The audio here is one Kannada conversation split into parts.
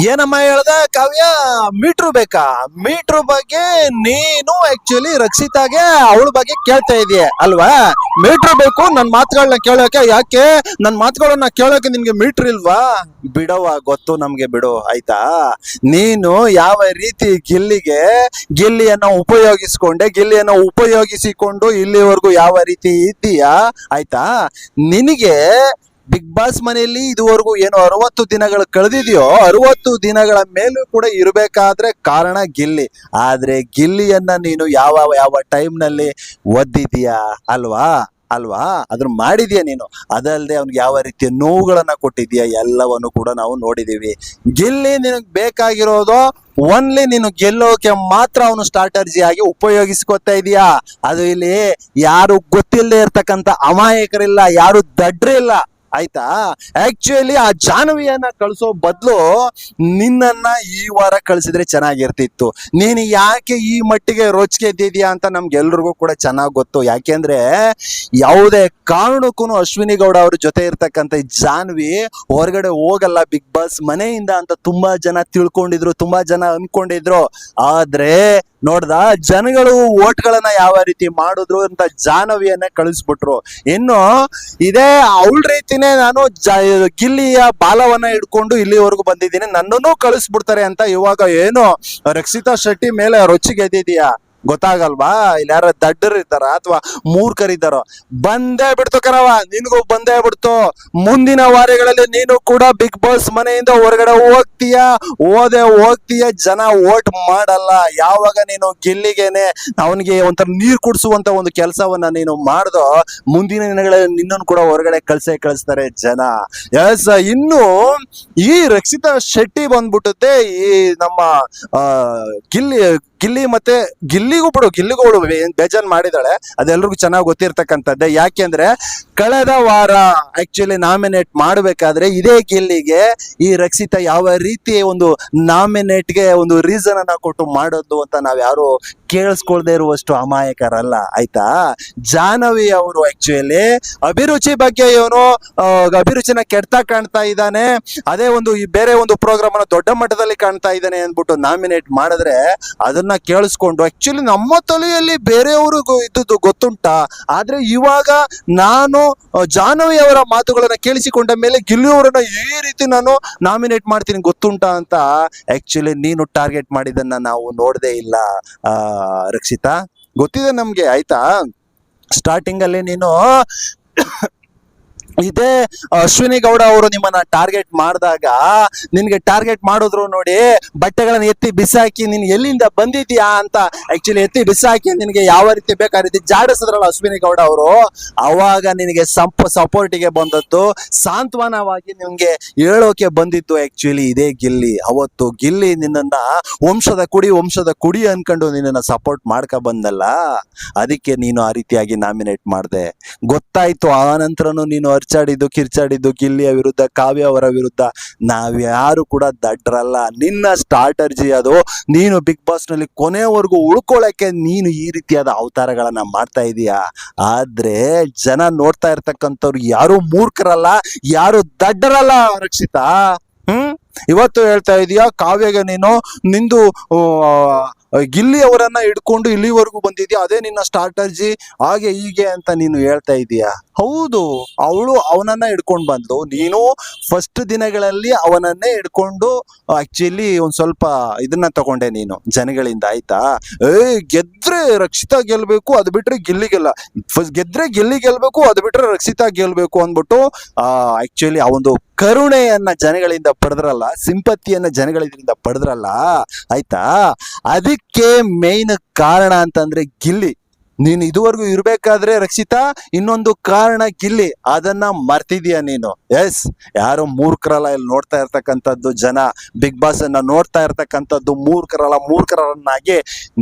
ಏನಮ್ಮ ಹೇಳ್ದ ಕಾವ್ಯ? ಮೀಟ್ರು ಬೇಕಾ? ಮೀಟ್ರು ಬಗ್ಗೆ ನೀನು ಆಕ್ಚುಲಿ ರಕ್ಷಿತಾಗೆ ಅವಳ ಬಗ್ಗೆ ಕೇಳ್ತಾ ಇದೀಯ ಅಲ್ವಾ? ಮೀಟ್ರು ಬೇಕು ನನ್ ಮಾತುಗಳನ್ನ ಕೇಳೋಕೆ. ಯಾಕೆ ನನ್ ಮಾತುಗಳನ್ನ ಕೇಳೋಕೆ ನಿನ್ಗೆ ಮೀಟ್ರ್ ಇಲ್ವಾ? ಬಿಡವ, ಗೊತ್ತು ನಮ್ಗೆ, ಬಿಡು ಆಯ್ತಾ. ನೀನು ಯಾವ ರೀತಿ ಗಿಲ್ಲಿಯನ್ನ ಉಪಯೋಗಿಸಿಕೊಂಡು ಇಲ್ಲಿವರೆಗೂ ಯಾವ ರೀತಿ ಇದ್ದೀಯಾ ಆಯ್ತಾ. ನಿನಗೆ ಬಿಗ್ ಬಾಸ್ ಮನೆಯಲ್ಲಿ ಇದುವರೆಗೂ ಏನು 60 ದಿನಗಳು ಕಳೆದಿದೆಯೋ, 60 ದಿನಗಳ ಮೇಲೂ ಕೂಡ ಇರಬೇಕಾದ್ರೆ ಕಾರಣ ಗಿಲ್ಲಿ. ಆದ್ರೆ ಗಿಲ್ಲಿಯನ್ನ ನೀನು ಯಾವ ಟೈಮ್ ನಲ್ಲಿ ಒದ್ದಿದ್ಯಾ ಅಲ್ವಾ ಅದನ್ನ ಮಾಡಿದ್ಯಾ ನೀನು. ಅದಲ್ಲದೆ ಅವ್ನಿಗೆ ಯಾವ ರೀತಿಯ ನೋವುಗಳನ್ನ ಕೊಟ್ಟಿದ್ಯಾ ಎಲ್ಲವನ್ನು ಕೂಡ ನಾವು ನೋಡಿದೀವಿ. ಗಿಲ್ಲಿ ನಿನಗ್ ಬೇಕಾಗಿರೋದು ಓನ್ಲಿ ನೀನು ಗೆಲ್ಲೋಕೆ ಮಾತ್ರ ಅವನು ಸ್ಟ್ರಾಟರ್ಜಿ ಆಗಿ ಉಪಯೋಗಿಸ್ಕೊತಾ ಇದೀಯಾ. ಅದು ಇಲ್ಲಿ ಯಾರು ಗೊತ್ತಿಲ್ಲದೆ ಇರ್ತಕ್ಕಂಥ ಅಮಾಯಕರಿಲ್ಲ, ಯಾರು ದಡ್ರಿಲ್ಲ ಆಯ್ತಾ. ಆಕ್ಚುಲಿ ಆ ಜಾಹ್ನವಿಯನ್ನ ಕಳಿಸೋ ಬದಲು ನಿನ್ನನ್ನ ಈ ವಾರ ಕಳಿಸಿದ್ರೆ ಚೆನ್ನಾಗಿರ್ತಿತ್ತು. ನೀನು ಯಾಕೆ ಈ ಮಟ್ಟಿಗೆ ರೋಚಿಕೆ ಎದ್ದಿದ್ಯಾ ಅಂತ ನಮ್ಗೆಲ್ರಿಗೂ ಕೂಡ ಚೆನ್ನಾಗಿ ಗೊತ್ತು. ಯಾಕೆಂದ್ರೆ ಯಾವುದೇ ಕಾರಣಕ್ಕೂ ಅಶ್ವಿನಿ ಗೌಡ ಅವ್ರ ಜೊತೆ ಇರ್ತಕ್ಕಂಥ ಜಾಹ್ನವಿ ಹೊರಗಡೆ ಹೋಗಲ್ಲ ಬಿಗ್ ಬಾಸ್ ಮನೆಯಿಂದ ಅಂತ ತುಂಬಾ ಜನ ತಿಳ್ಕೊಂಡಿದ್ರು, ತುಂಬಾ ಜನ ಅನ್ಕೊಂಡಿದ್ರು. ಆದ್ರೆ ನೋಡ್ದ ಜನಗಳು ಓಟ್ಗಳನ್ನ ಯಾವ ರೀತಿ ಮಾಡಿದ್ರು ಅಂತ ಜಾಹ್ನವಿಯನ್ನ ಕಳಿಸ್ಬಿಟ್ರು. ಇನ್ನು ಇದೇ ಅವಳ ರೀತಿನೇ ನಾನು ಗಿಲ್ಲಿಯ ಬಾಲವನ್ನ ಹಿಡ್ಕೊಂಡು ಇಲ್ಲಿವರೆಗೂ ಬಂದಿದ್ದೀನಿ, ನನ್ನನ್ನು ಕಳಿಸ್ಬಿಡ್ತಾರೆ ಅಂತ ಇವಾಗ ಏನು ರಕ್ಷಿತಾ ಶೆಟ್ಟಿ ಮೇಲೆ ರೊಚ್ಚಿಗೆದ್ದಿದ್ಯಾ ಗೊತ್ತಾಗಲ್ವಾ? ಇಲ್ಲಿ ಯಾರ ದಡ್ಡರು ಇದ್ದಾರ ಅಥವಾ ಮೂರ್ಖರಿದ್ದಾರೋ? ಬಂದೇ ಬಿಡ್ತು ಕಣವ, ನಿನ್ಗೂ ಬಂದೇ ಬಿಡ್ತು. ಮುಂದಿನ ವಾರಗಳಲ್ಲಿ ನೀನು ಕೂಡ ಬಿಗ್ ಬಾಸ್ ಮನೆಯಿಂದ ಹೊರಗಡೆ ಹೋಗ್ತೀಯ. ಜನ ವೋಟ್ ಮಾಡಲ್ಲ. ಯಾವಾಗ ನೀನು ಗಿಲ್ಲಿಗೆನೆ ಅವನಿಗೆ ಒಂಥರ ನೀರು ಕುಡಿಸುವಂತ ಒಂದು ಕೆಲಸವನ್ನ ನೀನು ಮಾಡ್ದೋ, ಮುಂದಿನ ದಿನಗಳಲ್ಲಿ ನಿನ್ನನ್ನು ಕೂಡ ಹೊರಗಡೆ ಕಳಿಸ್ತಾರೆ ಜನ. ಎಸ್, ಇನ್ನು ಈ ರಕ್ಷಿತಾ ಶೆಟ್ಟಿ ಬಂದ್ಬಿಟ್ಟುತ್ತೆ ಈ ನಮ್ಮ ಗಿಲ್ಲಿ ಮತ್ತೆ ಗಿಲ್ಲಿಗೂ ಅವಳು ಬೇಜಾನ್ ಮಾಡಿದಾಳೆ, ಅದೆಲ್ರಿಗೂ ಚೆನ್ನಾಗಿ ಗೊತ್ತಿರ್ತಕ್ಕಂಥದ್ದೇ. ಯಾಕೆಂದ್ರೆ ಕಳೆದ ವಾರ ಆಕ್ಚುಲಿ ನಾಮಿನೇಟ್ ಮಾಡಬೇಕಾದ್ರೆ ಇದೇ ಗಿಲ್ಲಿಗೆ ಈ ರಕ್ಷಿತಾ ಯಾವ ರೀತಿ ಒಂದು ನಾಮಿನೇಟ್ಗೆ ಒಂದು ರೀಸನ್ ಅನ್ನ ಕೊಟ್ಟು ಮಾಡೋದು ಅಂತ ನಾವ್ ಯಾರು ಕೇಳಿಸ್ಕೊಳ್ದೆ ಇರುವಷ್ಟು ಅಮಾಯಕರಲ್ಲ ಆಯ್ತಾ. ಜಾಹ್ನವಿ ಅವರು ಆಕ್ಚುಲಿ ಅಭಿರುಚಿ ಬಗ್ಗೆ ಇವನು ಅಭಿರುಚಿನ ಕೆಡ್ತಾ ಕಾಣ್ತಾ ಇದ್ದಾನೆ, ಅದೇ ಒಂದು ಬೇರೆ ಒಂದು ಪ್ರೋಗ್ರಾಮ್ ಅನ್ನ ದೊಡ್ಡ ಮಟ್ಟದಲ್ಲಿ ಕಾಣ್ತಾ ಇದ್ದಾನೆ ಅಂದ್ಬಿಟ್ಟು ನಾಮಿನೇಟ್ ಮಾಡಿದ್ರೆ ಅದನ್ನ ಕೇಳಿಸ್ಕೊಂಡು ಆಕ್ಚುಲಿ ನಮ್ಮ ತಲೆಯಲ್ಲಿ ಬೇರೆಯವ್ರಿಗೂ ಇದ್ದದ್ದು ಗೊತ್ತುಂಟಾ. ಆದ್ರೆ ಇವಾಗ ನಾನು ಜಾಹ್ನವಿ ಅವರ ಮಾತುಗಳನ್ನ ಕೇಳಿಸಿಕೊಂಡ ಮೇಲೆ ಗಿಲ್ಲಿ ಅವರನ್ನ ಈ ರೀತಿ ನಾನು ನಾಮಿನೇಟ್ ಮಾಡ್ತೀನಿ ಗೊತ್ತುಂಟಾ ಅಂತ ಆಕ್ಚುಲಿ ನೀನು ಟಾರ್ಗೆಟ್ ಮಾಡಿದನ್ನ ನಾವು ನೋಡದೇ ಇಲ್ಲ ರಕ್ಷಿತಾ, ಗೊತ್ತಿದೆ ನಮ್ಗೆ ಆಯ್ತಾ. ಸ್ಟಾರ್ಟಿಂಗ್ ಅಲ್ಲಿ ನೀನು ಇದೇ ಅಶ್ವಿನಿ ಗೌಡ ಅವರು ನಿಮ್ಮನ್ನ ಟಾರ್ಗೆಟ್ ಮಾಡಿದಾಗ ನಿನ್ಗೆ ಟಾರ್ಗೆಟ್ ಮಾಡಿದ್ರು ನೋಡಿ, ಬಟ್ಟೆಗಳನ್ನ ಎತ್ತಿ ಬಿಸಾಕಿ ನೀನ್ ಎಲ್ಲಿಂದ ಬಂದಿದ್ಯಾ ಅಂತ ಆಕ್ಚುಲಿ ಎತ್ತಿ ಬಿಸಾಕಿ ನಿನ್ಗೆ ಯಾವ ರೀತಿ ಬೇಕಾದ ರೀತಿ ಜಾಡಿಸಿದ್ರಲ್ಲ ಅಶ್ವಿನಿ ಗೌಡ ಅವರು, ಅವಾಗ ನಿನಗೆ ಸಪೋರ್ಟಿಗೆ ಬಂದದ್ದು, ಸಾಂತ್ವನವಾಗಿ ನಿಮ್ಗೆ ಹೇಳೋಕೆ ಬಂದಿತ್ತು ಆಕ್ಚುಲಿ ಇದೇ ಗಿಲ್ಲಿ. ಅವತ್ತು ಗಿಲ್ಲಿ ನಿನ್ನನ್ನ ವಂಶದ ಕುಡಿ ಅನ್ಕೊಂಡು ನಿನ್ನನ್ನ ಸಪೋರ್ಟ್ ಮಾಡ್ಕ ಬಂದಲ್ಲ, ಅದಕ್ಕೆ ನೀನು ಆ ರೀತಿಯಾಗಿ ನಾಮಿನೇಟ್ ಮಾಡಿದೆ. ಗೊತ್ತಾಯ್ತು ಆ ನಂತರನು ನೀನು ಕಿರ್ಚಾಡಿದ್ದು ಗಿಲ್ಲಿಯ ವಿರುದ್ಧ, ಕಾವ್ಯ ಅವರ ವಿರುದ್ಧ. ನಾವ್ಯಾರು ಕೂಡ ದಡ್ರಲ್ಲ, ನಿನ್ನ ಸ್ಟ್ರಾಟರ್ಜಿ ಅದು. ನೀನು ಬಿಗ್ ಬಾಸ್ ನಲ್ಲಿ ಕೊನೆವರೆಗೂ ಉಳ್ಕೊಳ್ಳಕ್ಕೆ ನೀನು ಈ ರೀತಿಯಾದ ಅವತಾರಗಳನ್ನ ಮಾಡ್ತಾ ಇದೀಯಾ. ಆದ್ರೆ ಜನ ನೋಡ್ತಾ ಇರ್ತಕ್ಕಂಥವ್ರು ಯಾರು ಮೂರ್ಖರಲ್ಲ, ಯಾರು ದಡ್ಡರಲ್ಲ ರಕ್ಷಿತಾ. ಇವತ್ತು ಹೇಳ್ತಾ ಇದೀಯಾ ಕಾವ್ಯಗೆ ನೀನು ನಿಂದು ಗಿಲ್ಲಿ ಅವರನ್ನ ಹಿಡ್ಕೊಂಡು ಇಲ್ಲಿವರೆಗೂ ಬಂದಿದ್ಯಾ, ಅದೇ ನಿನ್ನ ಸ್ಟ್ರಾಟರ್ಜಿ ಹಾಗೆ ಹೀಗೆ ಅಂತ ನೀನು ಹೇಳ್ತಾ ಇದೀಯಾ. ಹೌದು, ಅವಳು ಅವನನ್ನ ಹಿಡ್ಕೊಂಡು ಬಂದ್ಲು, ನೀನು ಫಸ್ಟ್ ದಿನಗಳಲ್ಲಿ ಅವನನ್ನೇ ಹಿಡ್ಕೊಂಡು ಆಕ್ಚುಲಿ ಒಂದ್ ಸ್ವಲ್ಪ ಇದನ್ನ ತಗೊಂಡೆ ನೀನು ಜನಗಳಿಂದ ಆಯ್ತಾ. ಗೆದ್ರೆ ರಕ್ಷಿತಾ ಗೆಲ್ಬೇಕು, ಅದು ಬಿಟ್ರೆ ಗಿಲ್ಲಿ ಗೆದ್ರೆ ಗಿಲ್ಲಿ ಗೆಲ್ಬೇಕು, ಅದು ಬಿಟ್ರೆ ರಕ್ಷಿತಾ ಗೆಲ್ಬೇಕು ಅಂದ್ಬಿಟ್ಟು ಆಕ್ಚುಲಿ ಆ ಒಂದು ಕರುಣೆಯನ್ನ ಜನಗಳಿಂದ ಪಡೆದ್ರಲ್ಲ, ಸಿಂಪತಿಯನ್ನ ಜನಗಳಿಂದ ಪಡೆದ್ರಲ್ಲ ಆಯ್ತಾ. ಅದಕ್ಕೆ ಮೇನ್ ಕಾರಣ ಅಂತಂದ್ರೆ ಗಿಲ್ಲಿ. ನೀನು ಇದುವರೆಗೂ ಇರ್ಬೇಕಾದ್ರೆ ರಕ್ಷಿತಾ ಇನ್ನೊಂದು ಕಾರಣ ಗಿಲ್ಲಿ, ಅದನ್ನ ಮರ್ತಿದೀಯ ನೀನು. ಎಸ್, ಯಾರು ಮೂರ್ಖರಲ್ಲ ಇಲ್ಲಿ ನೋಡ್ತಾ ಇರ್ತಕ್ಕಂಥದ್ದು ಜನ, ಬಿಗ್ ಬಾಸ್ ಅನ್ನ ನೋಡ್ತಾ ಇರ್ತಕ್ಕಂಥದ್ದು ಮೂರ್ಖರನ್ನಾಗಿ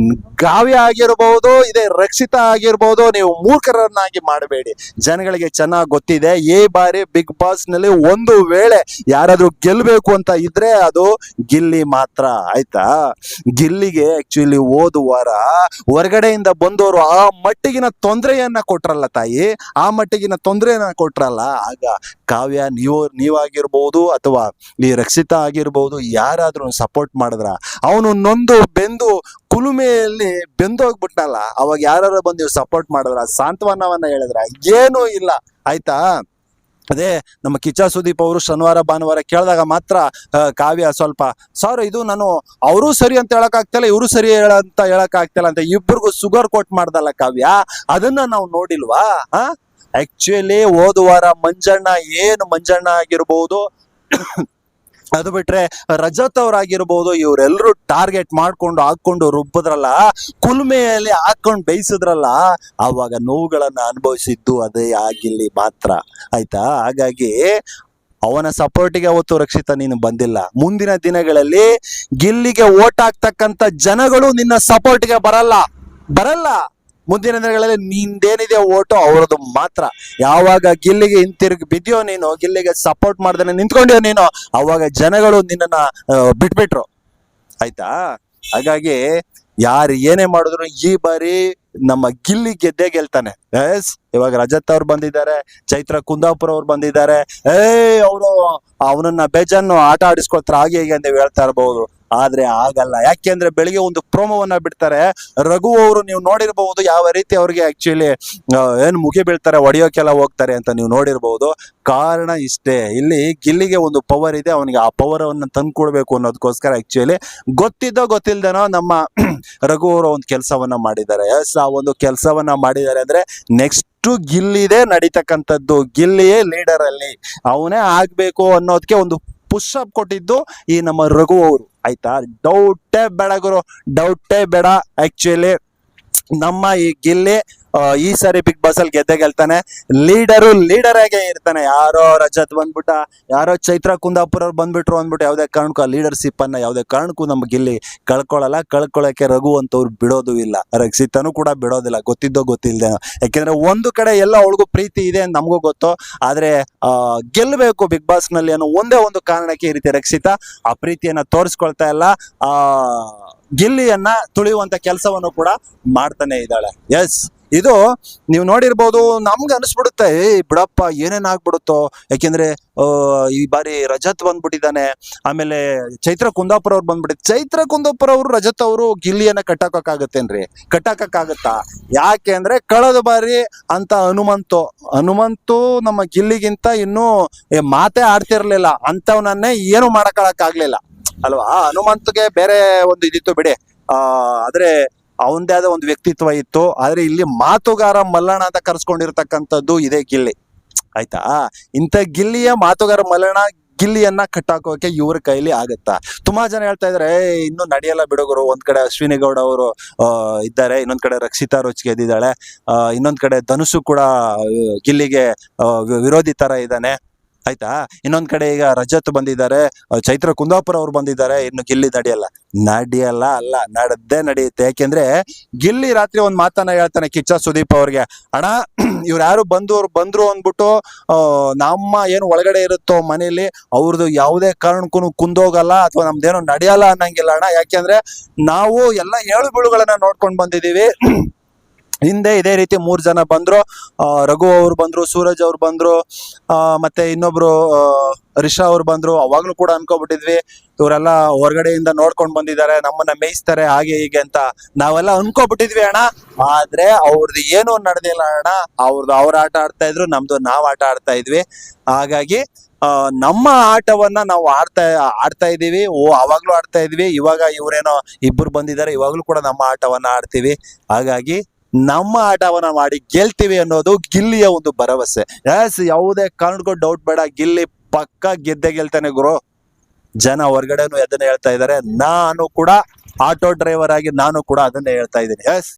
ಕಾವ್ಯ ಆಗಿರ್ಬಹುದು, ಇದೇ ರಕ್ಷಿತಾ ಆಗಿರ್ಬಹುದು, ನೀವು ಮೂರ್ಖರನ್ನಾಗಿ ಮಾಡಬೇಡಿ. ಜನಗಳಿಗೆ ಚೆನ್ನಾಗಿ ಗೊತ್ತಿದೆ, ಈ ಬಾರಿ ಬಿಗ್ ಬಾಸ್ ನಲ್ಲಿ ಒಂದು ವೇಳೆ ಯಾರಾದ್ರೂ ಗೆಲ್ಬೇಕು ಅಂತ ಇದ್ರೆ ಅದು ಗಿಲ್ಲಿ ಮಾತ್ರ ಆಯ್ತಾ. ಗಿಲ್ಲಿಗೆ ಆಕ್ಚುಲಿ ಹೋದ ವಾರ ಹೊರಗಡೆಯಿಂದ ಬಂದವರು ಮಟ್ಟಿಗಿನ ತೊಂದರೆಯನ್ನ ಕೊಟ್ರಲ್ಲ ತಾಯಿ, ಆ ಮಟ್ಟಿಗಿನ ತೊಂದರೆಯನ್ನ ಕೊಟ್ರಲ್ಲ, ಆಗ ಕಾವ್ಯ ನೀವಾಗಿರ್ಬೋದು ಅಥವಾ ಈ ರಕ್ಷಿತಾ ಆಗಿರ್ಬೋದು ಯಾರಾದ್ರೂ ಸಪೋರ್ಟ್ ಮಾಡಿದ್ರ? ಅವನು ನೊಂದು ಬೆಂದು ಕುಲುಮೆಯಲ್ಲಿ ಬೆಂದೋಗ್ಬಿಟ್ನಲ್ಲ, ಅವಾಗ ಯಾರು ಬಂದು ಸಪೋರ್ಟ್ ಮಾಡಿದ್ರ, ಸಾಂತ್ವನವನ್ನ ಹೇಳಿದ್ರ? ಏನೂ ಇಲ್ಲ. ಆಯ್ತಾ? ಅದೇ ನಮ್ಮ ಕಿಚ್ಚ ಸುದೀಪ್ ಅವರು ಶನಿವಾರ ಭಾನುವಾರ ಕೇಳಿದಾಗ ಮಾತ್ರ ಕಾವ್ಯ ಸ್ವಲ್ಪ ಸರ್ ಇದು ನಾನು ಅವರು ಸರಿ ಅಂತ ಹೇಳಕ್ ಆಗ್ತಿಲ್ಲ, ಇವರು ಸರಿ ಅಂತ ಹೇಳಕ್ ಆಗ್ತಿಲ್ಲ ಅಂತ ಇಬ್ಬರಿಗೂ ಸುಗರ್ ಕೋಟ್ ಮಾಡ್ದಲ್ಲ ಕಾವ್ಯ, ಅದನ್ನ ನಾವು ನೋಡಿಲ್ವಾ? ಆಕ್ಚುಲಿ ಹೋದ ವಾರ ಮಂಜಣ್ಣ ಆಗಿರ್ಬೋದು ಅದು ಬಿಟ್ರೆ ರಜತ್ ಅವ್ರಾಗಿರ್ಬೋದು, ಇವರೆಲ್ಲರೂ ಟಾರ್ಗೆಟ್ ಹಾಕೊಂಡು ರುಬ್ಬದ್ರಲ್ಲ, ಕುಲ್ಮೆಯಲ್ಲಿ ಹಾಕೊಂಡು ಬೇಯಿಸಿದ್ರಲ್ಲ, ಆವಾಗ ನೋವುಗಳನ್ನ ಅನುಭವಿಸಿದ್ದು ಅದೇ ಆಗಿಲ್ಲಿ ಮಾತ್ರ. ಆಯ್ತಾ? ಹಾಗಾಗಿ ಅವನ ಸಪೋರ್ಟಿಗೆ ಅವತ್ತು ರಕ್ಷಿತಾ ನೀನು ಬಂದಿಲ್ಲ. ಮುಂದಿನ ದಿನಗಳಲ್ಲಿ ಗಿಲ್ಲಿಗೆ ಓಟ್ ಹಾಕ್ತಕ್ಕಂತ ಜನಗಳು ನಿನ್ನ ಸಪೋರ್ಟ್ಗೆ ಬರಲ್ಲ. ಮುಂದಿನ ದಿನಗಳಲ್ಲಿ ನಿಂದೇನಿದೆ ಓಟು ಅವ್ರದ್ದು ಮಾತ್ರ. ಯಾವಾಗ ಗಿಲ್ಲಿಗೆ ಹಿಂತಿರುಗಿ ಬಿದ್ದಿಯೋ ನೀನು, ಗಿಲ್ಲಿಗೆ ಸಪೋರ್ಟ್ ಮಾಡ್ದೇನೆ ನಿಂತ್ಕೊಂಡ್ಯೋ ನೀನು, ಅವಾಗ ಜನಗಳು ನಿನ್ನನ್ನ ಬಿಟ್ಬಿಟ್ರು. ಆಯ್ತಾ? ಹಾಗಾಗಿ ಯಾರು ಏನೇ ಮಾಡಿದ್ರು ಈ ಬಾರಿ ನಮ್ಮ ಗಿಲ್ಲಿ ಗೆಲ್ತಾನೆ. ಎಸ್, ಇವಾಗ ರಜತ್ ಅವ್ರು ಬಂದಿದ್ದಾರೆ, ಚೈತ್ರ ಕುಂದಾಪುರ ಅವ್ರು ಬಂದಿದ್ದಾರೆ. ಅವರು ಅವನನ್ನ ಬೇಜಾನು ಆಟ ಆಡಿಸ್ಕೊಳ್ತಾರೆ, ಹಾಗೆ ಹೀಗೆ ಅಂತ ಹೇಳ್ತಾ ಇರಬಹುದು. ಆದ್ರೆ ಆಗಲ್ಲ. ಯಾಕೆಂದ್ರೆ ಬೆಳಿಗ್ಗೆ ಒಂದು ಪ್ರೋಮೋವನ್ನ ಬಿಡ್ತಾರೆ. ರಘು ಅವರು ನೀವು ನೋಡಿರ್ಬಹುದು ಯಾವ ರೀತಿ ಅವ್ರಿಗೆ ಆಕ್ಚುಲಿ ಏನ್ ಮುಗಿ ಬೀಳ್ತಾರೆ, ಹೊಡೆಯೋಕೆಲ್ಲ ಹೋಗ್ತಾರೆ ಅಂತ ನೀವು ನೋಡಿರ್ಬಹುದು. ಕಾರಣ ಇಷ್ಟೇ, ಇಲ್ಲಿ ಗಿಲ್ಲಿಗೆ ಒಂದು ಪವರ್ ಇದೆ, ಅವನಿಗೆ ಆ ಪವರ್ ಅನ್ನ ತಂದ್ಕೊಡ್ಬೇಕು ಅನ್ನೋದಕ್ಕೋಸ್ಕರ ಆಕ್ಚುಲಿ ಗೊತ್ತಿಲ್ದೇನೋ ನಮ್ಮ ರಘು ಅವರು ಒಂದು ಕೆಲಸವನ್ನ ಮಾಡಿದ್ದಾರೆ. ಎಸ್, ಆ ಒಂದು ಕೆಲಸವನ್ನ ಮಾಡಿದ್ದಾರೆ ಅಂದ್ರೆ ನೆಕ್ಸ್ಟ್ ಗಿಲ್ಲಿದೆ ನಡೀತಕ್ಕಂಥದ್ದು. ಗಿಲ್ಲಿಯೇ ಲೀಡರ್ ಅಲ್ಲಿ ಅವನೇ ಆಗ್ಬೇಕು ಅನ್ನೋದಕ್ಕೆ ಒಂದು ಪುಷ್ ಅಪ್ ಕೊಟ್ಟಿದ್ದು ಈ ನಮ್ಮ ರಘು ಅವರು. ಆಯ್ತಾ? ಡೌಟೇ ಬೇಡ ಗುರು, ಡೌಟೇ ಬೇಡ. ನಮ್ಮ ಈ ಗಿಲ್ಲಿ ಈ ಸಾರಿ ಬಿಗ್ ಬಾಸ್ ಅಲ್ಲಿ ಗೆಲ್ತಾನೆ. ಲೀಡರ್ ಆಗೇ ಇರ್ತಾನೆ. ಯಾರೋ ರಜತ್ ಬಂದ್ಬಿಟ್ಟ, ಯಾರೋ ಚೈತ್ರ ಕುಂದಾಪುರ ಅವ್ರು ಬಂದ್ಬಿಟ್ರು ಅಂದ್ಬಿಟ್ಟು ಯಾವುದೇ ಕಾರಣಕ್ಕೂ ಆ ಲೀಡರ್ಶಿಪ್ ಅನ್ನ ಯಾವುದೇ ಕಾರಣಕ್ಕೂ ನಮ್ಮ ಗಿಲ್ಲಿ ಕಳ್ಕೊಳ್ಳಕ್ಕೆ ರಘು ಅಂತವ್ರು ಬಿಡೋದು ಇಲ್ಲ, ರಕ್ಷಿತಾನು ಕೂಡ ಬಿಡೋದಿಲ್ಲ, ಗೊತ್ತಿಲ್ದೆ. ಯಾಕೆಂದ್ರೆ ಒಂದು ಕಡೆ ಎಲ್ಲ ಅವಳಿಗೂ ಪ್ರೀತಿ ಇದೆ ಅಂತ ನಮಗೂ ಗೊತ್ತು. ಆದ್ರೆ ಗೆಲ್ಲಬೇಕು ಬಿಗ್ ಬಾಸ್ ನಲ್ಲಿ ಅನ್ನೋ ಒಂದೇ ಒಂದು ಕಾರಣಕ್ಕೆ ಈ ರೀತಿ ರಕ್ಷಿತಾ ಆ ಪ್ರೀತಿಯನ್ನ ತೋರಿಸ್ಕೊಳ್ತಾ ಇಲ್ಲ, ಗಿಲ್ಲಿಯನ್ನ ತುಳಿಯುವಂತ ಕೆಲಸವನ್ನು ಕೂಡ ಮಾಡ್ತಾನೆ ಇದ್ದಾಳೆ. ಎಸ್, ಇದು ನೀವು ನೋಡಿರ್ಬೋದು. ನಮ್ಗೆ ಅನಿಸ್ಬಿಡುತ್ತೆ ಬಿಡಪ್ಪ ಏನೇನಾಗ್ಬಿಡುತ್ತೋ, ಯಾಕೆಂದ್ರೆ ಈ ಬಾರಿ ರಜತ್ ಬಂದ್ಬಿಟ್ಟಿದ್ದಾನೆ, ಆಮೇಲೆ ಚೈತ್ರ ಕುಂದಾಪುರ ಅವ್ರು ಚೈತ್ರ ಕುಂದಾಪುರ ಅವರು ರಜತ್ ಅವರು ಗಿಲ್ಲಿಯನ್ನ ಕಟ್ಟಾಕಕ್ಕಾಗತ್ತಾ? ಯಾಕೆ ಅಂದ್ರೆ ಕಳೆದ ಬಾರಿ ಅಂತ ಹನುಮಂತು ನಮ್ಮ ಗಿಲ್ಲಿಗಿಂತ ಇನ್ನೂ ಮಾತೇ ಆಡ್ತಿರ್ಲಿಲ್ಲ, ಅಂತವನನ್ನೇ ಏನು ಮಾಡಕ್ಕಾಗ್ಲಿಲ್ಲ ಅಲ್ವಾ? ಹನುಮಂತ್ಗೆ ಬೇರೆ ಒಂದು ಇದಿತ್ತು ಬಿಡಿ, ಆದ್ರೆ ಅವನದೇ ಆದ ಒಂದು ವ್ಯಕ್ತಿತ್ವ ಇತ್ತು. ಆದ್ರೆ ಇಲ್ಲಿ ಮಾತುಗಾರ ಮಲ್ಲಣ್ಣ ಅಂತ ಕರ್ಸ್ಕೊಂಡಿರ್ತಕ್ಕಂಥದ್ದು ಇದೇ ಗಿಲ್ಲಿ. ಆಯ್ತಾ? ಇಂಥ ಗಿಲ್ಲಿಯ ಮಾತುಗಾರ ಮಲ್ಲಣ್ಣ ಗಿಲ್ಲಿಯನ್ನ ಕಟ್ಟಾಕೋಕೆ ಇವ್ರ ಕೈಲಿ ಆಗತ್ತಾ? ತುಂಬಾ ಜನ ಹೇಳ್ತಾ ಇದಾರೆ ಇನ್ನು ನಡೆಯಲ್ಲ ಬಿಡುಗರು. ಒಂದ್ ಕಡೆ ಅಶ್ವಿನಿ ಗೌಡ ಅವರು ಇದ್ದಾರೆ, ಇನ್ನೊಂದ್ ಕಡೆ ರಕ್ಷಿತಾ ರೋಚ್ ಗೆದ್ದಿದ್ದಾಳೆ, ಇನ್ನೊಂದ್ ಕಡೆ ಧನುಷು ಕೂಡ ಗಿಲ್ಲಿಗೆ ವಿರೋಧಿ ತರ ಇದ್ದಾನೆ. ಆಯ್ತಾ? ಇನ್ನೊಂದ್ ಕಡೆ ಈಗ ರಜತ್ ಬಂದಿದ್ದಾರೆ, ಚೈತ್ರ ಕುಂದಾಪುರ ಅವ್ರು ಬಂದಿದ್ದಾರೆ. ಇನ್ನು ಗಿಲ್ಲಿ ನಡೆಯಲ್ಲ ಅಲ್ಲ, ನಡೆಯುತ್ತೆ. ಯಾಕೆಂದ್ರೆ ಗಿಲ್ಲಿ ರಾತ್ರಿ ಒಂದ್ ಮಾತನ್ನ ಹೇಳ್ತಾನೆ ಕಿಚ್ಚ ಸುದೀಪ್ ಅವ್ರಿಗೆ, ಅಣ್ಣ ಇವ್ರು ಯಾರು ಬಂದ್ರು ಅಂದ್ಬಿಟ್ಟು ನಮ್ಮ ಏನು ಒಳಗಡೆ ಇರುತ್ತೋ ಮನೇಲಿ ಅವ್ರದ್ದು ಯಾವುದೇ ಕಾರಣಕ್ಕೂ ಕುಂದೋಗಲ್ಲ ಅಥವಾ ನಮ್ದೇನೋ ನಡೆಯಲ್ಲ ಅನ್ನಂಗಿಲ್ಲ ಅಣ್ಣ. ಯಾಕೆಂದ್ರೆ ನಾವು ಎಲ್ಲ ಏಳು ಬೀಳುಗಳನ್ನ ನೋಡ್ಕೊಂಡ್ ಬಂದಿದೀವಿ. ಹಿಂದೆ ಇದೇ ರೀತಿ 3 ಜನ ಬಂದ್ರು, ರಘು ಅವ್ರು ಬಂದ್ರು, ಸೂರಜ್ ಅವ್ರು ಬಂದ್ರು, ಮತ್ತೆ ಇನ್ನೊಬ್ರು ರಿಷಾ ಅವ್ರು ಬಂದ್ರು. ಅವಾಗ್ಲೂ ಕೂಡ ಅನ್ಕೋಬಿಟ್ಟಿದ್ವಿ ಇವರೆಲ್ಲ ಹೊರಗಡೆಯಿಂದ ನೋಡ್ಕೊಂಡ್ ಬಂದಿದ್ದಾರೆ, ನಮ್ಮನ್ನ ಮೇಯಿಸ್ತಾರೆ ಹಾಗೆ ಹೀಗೆ ಅಂತ ನಾವೆಲ್ಲ ಅನ್ಕೋಬಿಟ್ಟಿದ್ವಿ ಅಣ್ಣ. ಆದ್ರೆ ಅವ್ರದ್ದು ಏನೂ ನಡೆದಿಲ್ಲ ಅಣ್ಣ. ಅವ್ರ ಆಟ ಆಡ್ತಾ ಇದ್ರು, ನಮ್ದು ನಾವ್ ಆಟ ಆಡ್ತಾ ಇದ್ವಿ. ಹಾಗಾಗಿ ನಮ್ಮ ಆಟವನ್ನ ನಾವು ಆಡ್ತಾ ಇದೀವಿ. ಅವಾಗ್ಲೂ ಆಡ್ತಾ ಇದ್ವಿ, ಇವಾಗ ಇವ್ರೇನೋ ಇಬ್ಬರು ಬಂದಿದ್ದಾರೆ, ಇವಾಗ್ಲೂ ಕೂಡ ನಮ್ಮ ಆಟವನ್ನ ಆಡ್ತೀವಿ. ಹಾಗಾಗಿ ನಮ್ಮ ಆಟವನ್ನ ಮಾಡಿ ಗೆಲ್ತೀವಿ ಅನ್ನೋದು ಗಿಲ್ಲಿಯ ಒಂದು ಭರವಸೆ. ಎಸ್, ಯಾವುದೇ ಕಾರಣಕ್ಕೂ ಡೌಟ್ ಬೇಡ, ಗಿಲ್ಲಿ ಪಕ್ಕ ಗೆಲ್ತಾನೆ ಗುರು. ಜನ ಹೊರಗಡೆನು ಅದನ್ನೇ ಹೇಳ್ತಾ ಇದ್ದಾರೆ, ನಾನು ಕೂಡ ಆಟೋ ಡ್ರೈವರ್ ಆಗಿ ನಾನು ಕೂಡ ಅದನ್ನೇ ಹೇಳ್ತಾ ಇದ್ದೀನಿ. ಎಸ್.